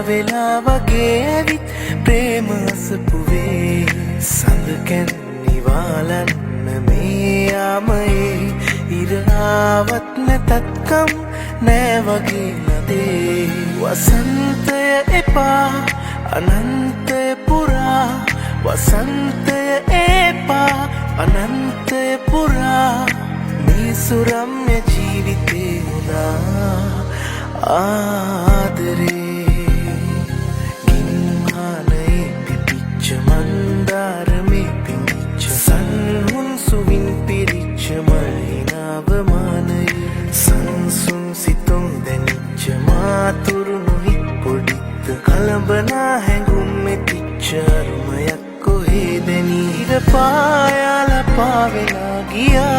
වෙලා වගේ ඇවිත් ප්‍රේම අසපුවේ සඳකැන් නිවාලන්න මේ යාමයේ ඉරාවත් නැතත්කම් නෑ වගේ නදේ වසන්තය එපා අනන්තය පුරා වසන්තය එපා අනන්තය පුරා මේ සුරම්‍ය ජීවිතේ මුදා ආදරේ ගින්හානයේ පිපිච්ච මන්දාරමේ පිංච සන්හුන් සුවින් පිරිච්ච මහිනාවමානයේ සංසුන් සිතුම් දැනිච්ච මාතුරුණු හිත් පොඩිත්ත කලඹනා හැඟුම් මෙතිච්ච අරුමයක් කොහේ දැනී ඉර පායාල පාවෙලා ගියා